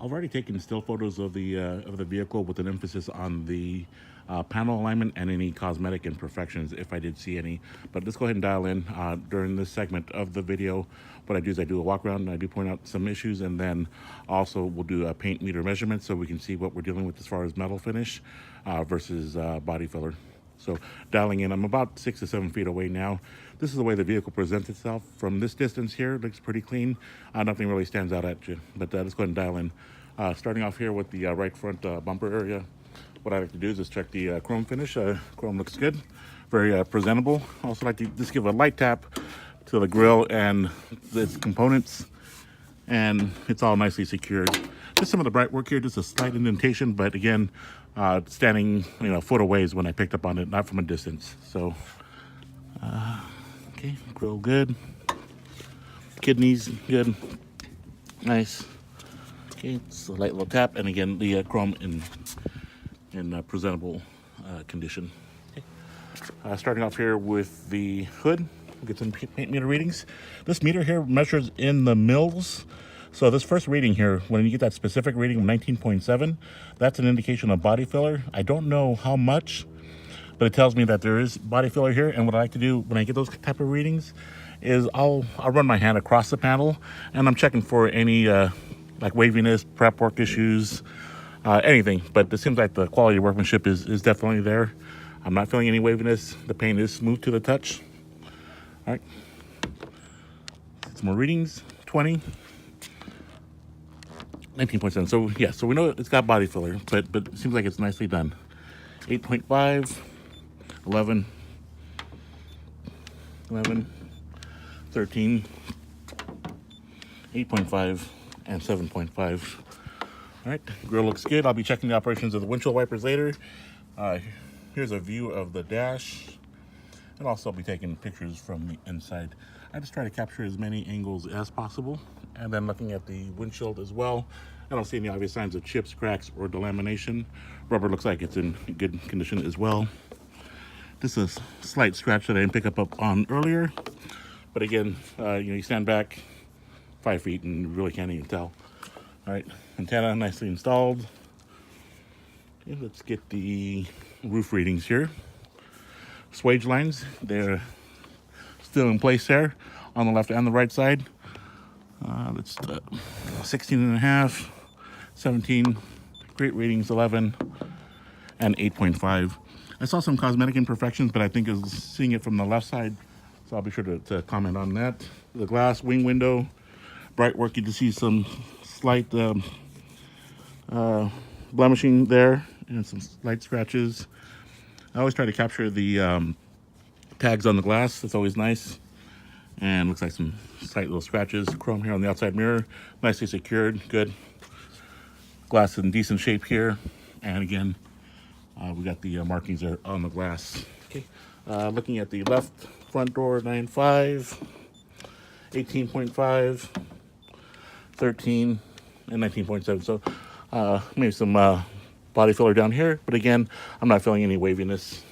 I've already taken still photos of the vehicle with an emphasis on the panel alignment and any cosmetic imperfections if I did see any. But let's go ahead and dial in during this segment of the video. What I do is I do a walk around and I do point out some issues, and then also we'll do a paint meter measurement so we can see what we're dealing with as far as metal finish versus body filler. So dialing in, I'm about 6 to 7 feet away now. This is the way the vehicle presents itself. From this distance here, it looks pretty clean. Nothing really stands out at you, but let's go ahead and dial in. Starting off here with the right front bumper area, what I like to do is just check the chrome finish. Chrome looks good, very presentable. Also like to just give a light tap to the grille and its components, and it's all nicely secured. Just some of the bright work here, just a slight indentation, but again, standing a foot away is when I picked up on it, not from a distance. So okay, grill good, kidneys good, nice. Okay, it's a light little tap, and again the chrome in presentable condition. Okay. Starting off here with the hood, we'll get some paint meter readings. This meter here measures in the mils. So this first reading here, when you get that specific reading of 19.7, that's an indication of body filler. I don't know how much, but it tells me that there is body filler here. And what I like to do when I get those type of readings is I'll run my hand across the panel, and I'm checking for any like waviness, prep work issues, anything. But it seems like the quality of workmanship is definitely there. I'm not feeling any waviness. The paint is smooth to the touch. All right, some more readings. 20, 19.7. So yeah, so we know it's got body filler, but it seems like it's nicely done. 8.5, 11, 11, 13, 8.5, and 7.5. All right, grill looks good. I'll be checking the operations of the windshield wipers later. Here's a view of the dash, and also I'll be taking pictures from the inside. I just try to capture as many angles as possible, and then looking at the windshield as well. I don't see any obvious signs of chips, cracks, or delamination. Rubber looks like it's in good condition as well. This is a slight scratch that I didn't pick up on earlier, but again, you stand back 5 feet and you really can't even tell. All right, antenna nicely installed. Okay, let's get the roof readings here. Swage lines, they're still in place there on the left and the right side. That's 16 and a half, 17, great readings, 11, and 8.5. I saw some cosmetic imperfections, but I think is seeing it from the left side, so I'll be sure to comment on that. The glass wing window, bright work. You can see some slight blemishing there and some slight scratches. I always try to capture the tags on the glass. It's always nice. And looks like some slight little scratches. Chrome here on the outside mirror, nicely secured, good. Glass in decent shape here. And again, we got the markings there on the glass. Okay, looking at the left front door, 9.5, 18.5, 13, and 19.7. So maybe some body filler down here, but again, I'm not feeling any waviness.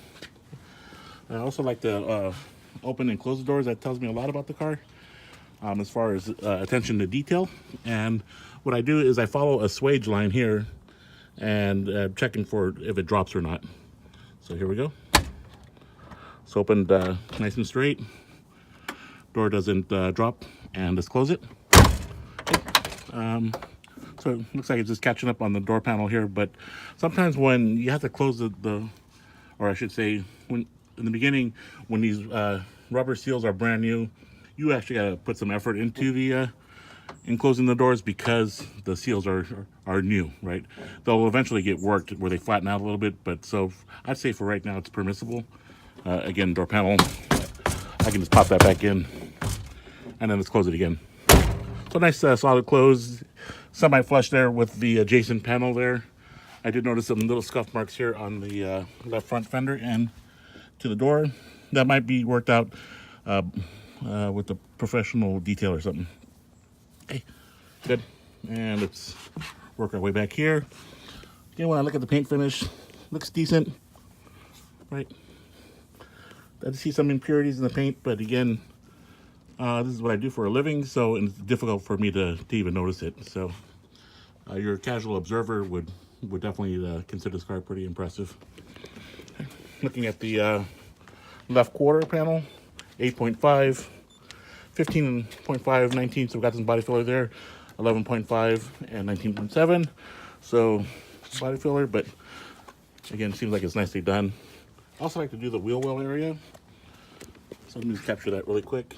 I also like to open and close the doors. That tells me a lot about the car as far as attention to detail. And what I do is I follow a swage line here and checking for if it drops or not. So here we go. It's opened nice and straight. Door doesn't drop, and let's close it. So it looks like it's just catching up on the door panel here, but sometimes when you have to close or I should say, when in the beginning, when these rubber seals are brand new, you actually got to put some effort into the in closing the doors because the seals are new, right? They'll eventually get worked where they flatten out a little bit, but so I'd say for right now it's permissible. Again, door panel, I can just pop that back in, and then let's close it again. So nice solid close, semi-flush there with the adjacent panel there. I did notice some little scuff marks here on the left front fender and to the door. That might be worked out with a professional detail or something. Okay, good. And let's work our way back here. Again, when I look at the paint finish, looks decent, right? I see some impurities in the paint, but again, this is what I do for a living, so it's difficult for me to even notice it. So Your casual observer would definitely consider this car pretty impressive. Looking at the left quarter panel, 8.5, 15.5, 19, so we've got some body filler there, 11.5 and 19.7. So body filler, but again, seems like it's nicely done. I also like to do the wheel well area. So let me just capture that really quick.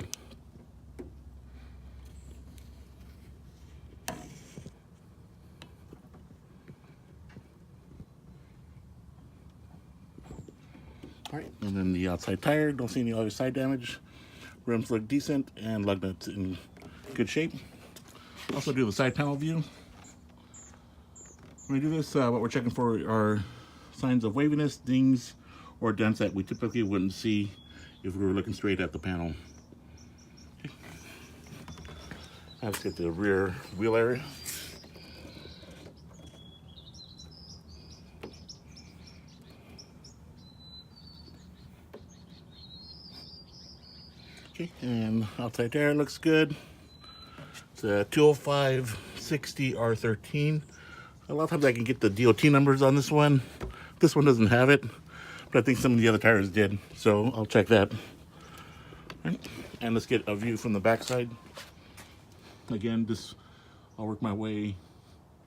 All right, and then the outside tire, don't see any other side damage. Rims look decent and lug nuts in good shape. Also do the side panel view. When we do this, what we're checking for are signs of waviness, dings, or dents that we typically wouldn't see if we were looking straight at the panel. Okay. Let's get the rear wheel area. Okay, and outside there looks good. It's a 205/60 R13. A lot of times I can get the DOT numbers on this one. This one doesn't have it, but I think some of the other tires did, so I'll check that. Right. And let's get a view from the backside. Again, I'll work my way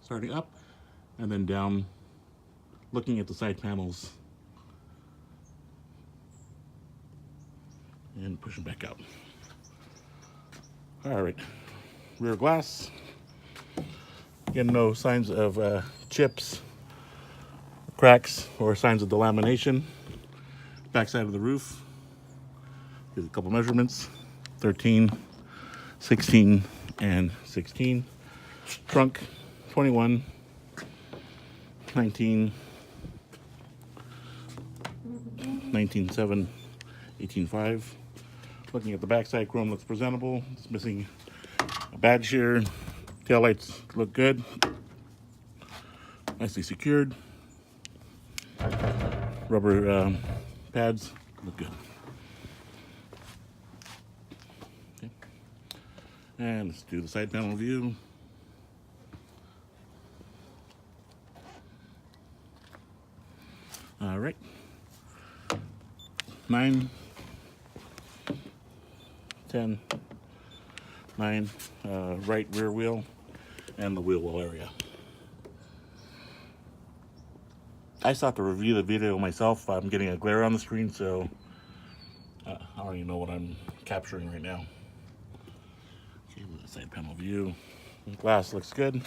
starting up and then down, looking at the side panels and pushing back out. All right, rear glass. Again, no signs of chips, cracks, or signs of delamination. Backside of the roof. Here's a couple measurements: 13, 16, and 16. Trunk: 21, 19, 19.7, 18.5. Looking at the backside, chrome looks presentable. It's missing a badge here. Taillights look good. Nicely secured. Rubber pads look good. Okay. And let's do the side panel view. All right. 9, 10, 9, right rear wheel, and the wheel well area. I still have to review the video myself. I'm getting a glare on the screen, so I don't even know what I'm capturing right now. Okay, the side panel view. The glass looks good.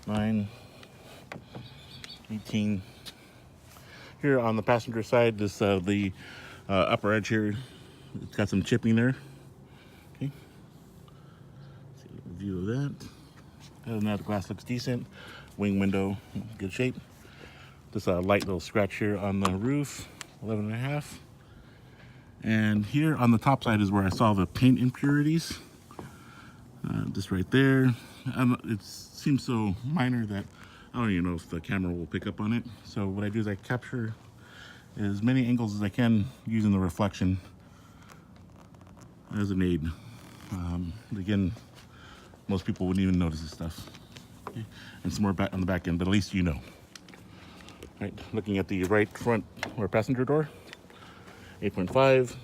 9, 18. Here on the passenger side, the upper edge here, it's got some chipping there. Okay, see a view of that. Other than that, the glass looks decent. Wing window, good shape. Just a light little scratch here on the roof, 11.5. And here on the top side is where I saw the paint impurities. Just right there. It seems so minor that I don't even know if the camera will pick up on it. So what I do is I capture as many angles as I can using the reflection as an aid. Again, most people wouldn't even notice this stuff. Okay. And some more back on the back end, but at least you know. Right, looking at the right front or passenger door, 8.5,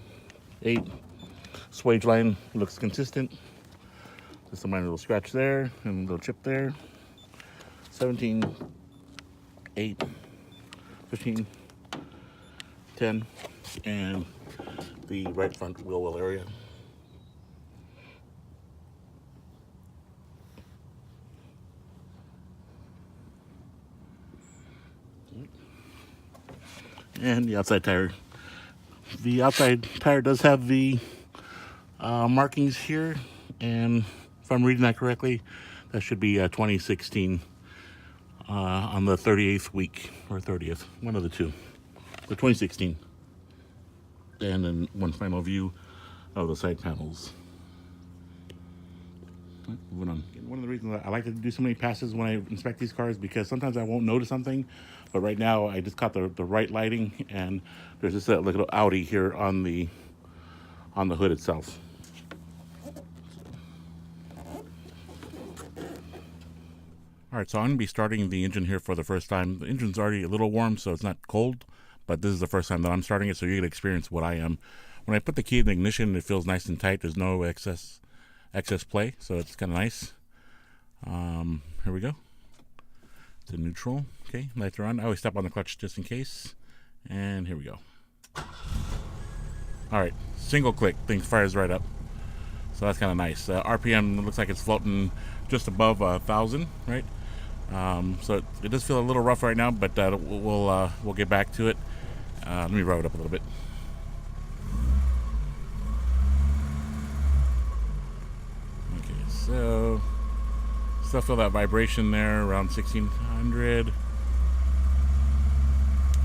8. Swage line looks consistent. Just a minor little scratch there and a little chip there. 17, 8, 15, 10, and the right front wheel well area. And the outside tire. The outside tire does have the markings here, and if I'm reading that correctly, that should be 2016 on the 38th week or 30th, one of the two. The 2016. And then one final view of the side panels. Moving on. One of the reasons I like to do so many passes when I inspect these cars, because sometimes I won't notice something, but right now I just caught the right lighting, and there's just that little Audi here on the hood itself. All right, so I'm going to be starting the engine here for the first time. The engine's already a little warm, so it's not cold, but this is the first time that I'm starting it, so you're going to experience what I am. When I put the key in the ignition, it feels nice and tight. There's no excess play, so it's kind of nice. Here we go. To neutral. Okay, lights are on. I always step on the clutch just in case. And here we go. All right, single click, thing fires right up. So that's kind of nice. RPM looks like it's floating just above 1,000, right? So it does feel a little rough right now, but we'll get back to it. Let me rev it up a little bit. Okay, so still feel that vibration there around 1,600.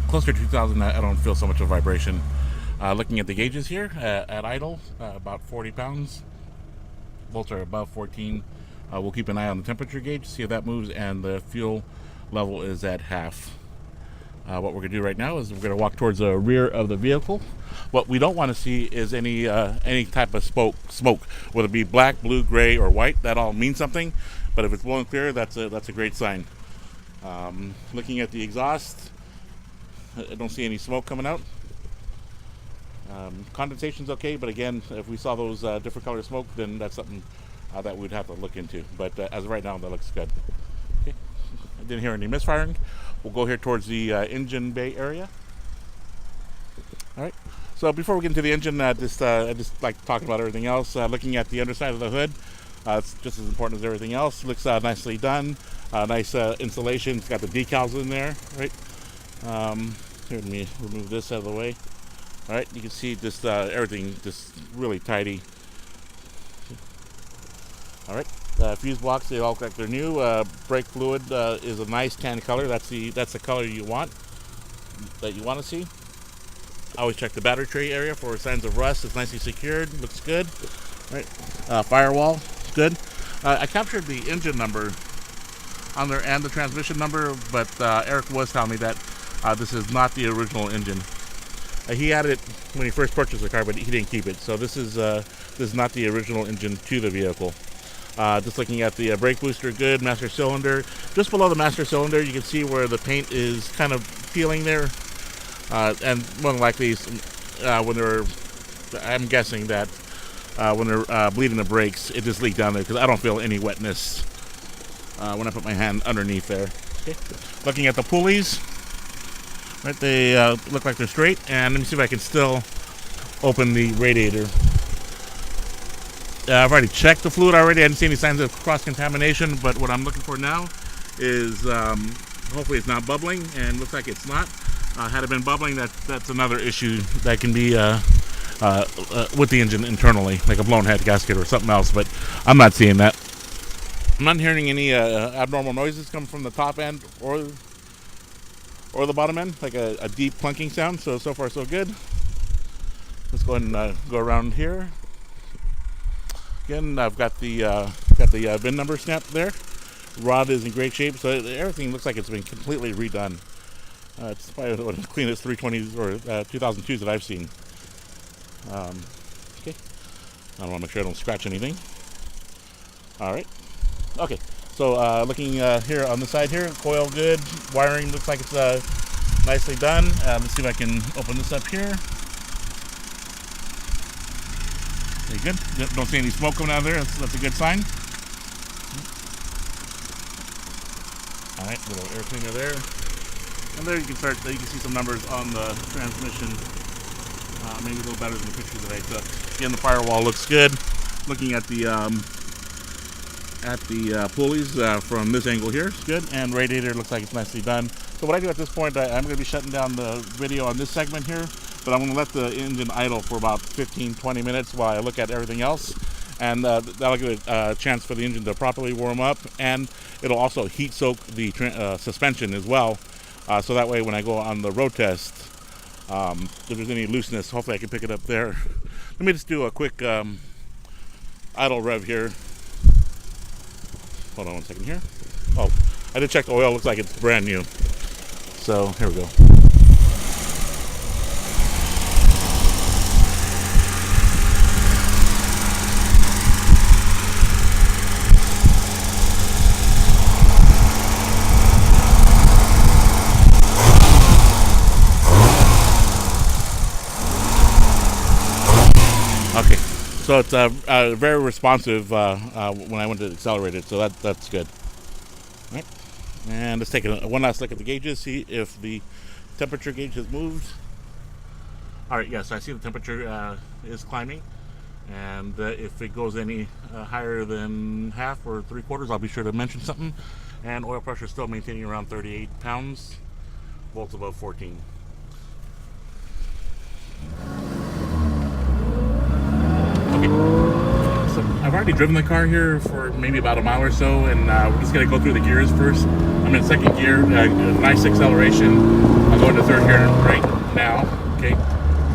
Closer to 2,000, I don't feel so much of vibration. Looking at the gauges here at idle, about 40 pounds. Volts are above 14. We'll keep an eye on the temperature gauge, see if that moves, and the fuel level is at half. What we're going to do right now is we're going to walk towards the rear of the vehicle. What we don't want to see is any type of smoke, whether it be black, blue, gray, or white. That all means something, but if it's blowing clear, that's a great sign. Looking at the exhaust, I don't see any smoke coming out. Condensation's okay, but again, if we saw those different color smoke, then that's something that we'd have to look into. But as of right now, that looks good. Okay, I didn't hear any misfiring. We'll go here towards the engine bay area. All right. So before we get into the engine, I just like talking about everything else. Looking at the underside of the hood, it's just as important as everything else. Looks nicely done. Nice insulation. It's got the decals in there, right? Here, let me remove this out of the way. All right, you can see just everything just really tidy. All right, fuse blocks, they all look like they're new. Brake fluid is a nice tan color. That's the color you want to see. I always check the battery tray area for signs of rust. It's nicely secured, looks good. All right, firewall, good. I captured the engine number on there and the transmission number, but Eric was telling me that this is not the original engine. He had it when he first purchased the car, but he didn't keep it. So this is not the original engine to the vehicle. Just looking at the brake booster, good. Master cylinder. Just below the master cylinder, you can see where the paint is kind of peeling there. And more than likely, I'm guessing that when they're bleeding the brakes, it just leaked down there because I don't feel any wetness when I put my hand underneath there. Okay. Looking at the pulleys. Right, they look like they're straight, and let me see if I can still open the radiator. I've already checked the fluid already. I didn't see any signs of cross-contamination, but what I'm looking for now is hopefully it's not bubbling, and looks like it's not. Had it been bubbling, that's another issue that can be with the engine internally, like a blown head gasket or something else, but I'm not seeing that. I'm not hearing any abnormal noises coming from the top end or the bottom end, like a deep clunking sound. So far so good. Let's go ahead and go around here. Again, I've got the VIN number snapped there. Rod is in great shape, so everything looks like it's been completely redone. It's probably one of the cleanest 320s or 2002s that I've seen. Okay, I want to make sure I don't scratch anything. All right. Okay. So looking here on the side here, coil good, wiring looks like it's nicely done. Let's see if I can open this up here. Okay, good. Don't see any smoke coming out of there. That's a good sign. All right, little air cleaner there. And there you can see some numbers on the transmission. Maybe a little better than the picture that I took. Again, the firewall looks good. Looking at the pulleys from this angle here, it's good, and radiator looks like it's nicely done. So what I do at this point, I'm going to be shutting down the video on this segment here, but I'm going to let the engine idle for about 15-20 minutes while I look at everything else, and that'll give a chance for the engine to properly warm up, and it'll also heat soak the suspension as well, so that way when I go on the road test, if there's any looseness, hopefully I can pick it up there. Let me just do a quick idle rev here. Hold on one second here. Oh, I did check the oil. Looks like it's brand new. So here we go. So it's very responsive when I went to accelerate it, so that's good. All right. And let's take one last look at the gauges, see if the temperature gauge has moved. All right, yes, I see the temperature is climbing, and if it goes any higher than half or 3/4, I'll be sure to mention something. And oil pressure is still maintaining around 38 pounds, volts above 14. Okay, so I've already driven the car here for maybe about a mile or so, and we're just gonna go through the gears first. I'm in second gear, nice acceleration. I'll go into third gear right now, okay?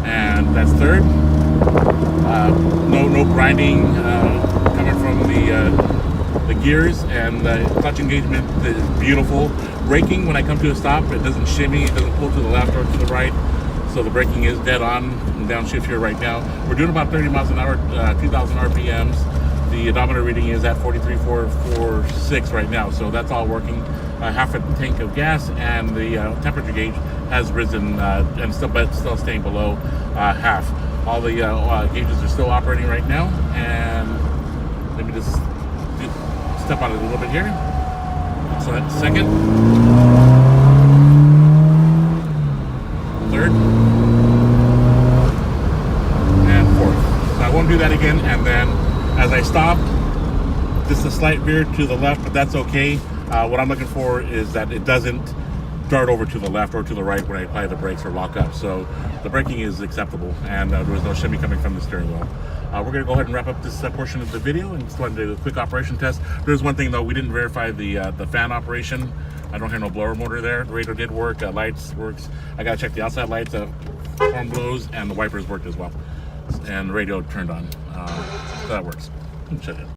And that's third. No grinding coming from the gears, and the clutch engagement is beautiful. Braking, when I come to a stop, it doesn't shimmy, it doesn't pull to the left or to the right. So the braking is dead on. I'm downshift here right now. We're doing about 30 miles an hour, 2,000 RPMs. The odometer reading is at 43,446 right now, so that's all working. Half a tank of gas, and the temperature gauge has risen and still staying below half. All the gauges are still operating right now, and let me just step on it a little bit here. So that's second, third, and fourth. So I won't do that again, and then as I stop, just a slight veer to the left, but that's okay. What I'm looking for is that it doesn't dart over to the left or to the right when I apply the brakes or lock up. So the braking is acceptable, and there was no shimmy coming from the steering wheel. We're going to go ahead and wrap up this portion of the video and just want to do a quick operation test. There's one thing though, we didn't verify the fan operation. I don't hear no blower motor there. The radio did work, lights works. I got to check the outside lights, horn blows, and the wipers worked as well. And the radio turned on, so that works. Shut it.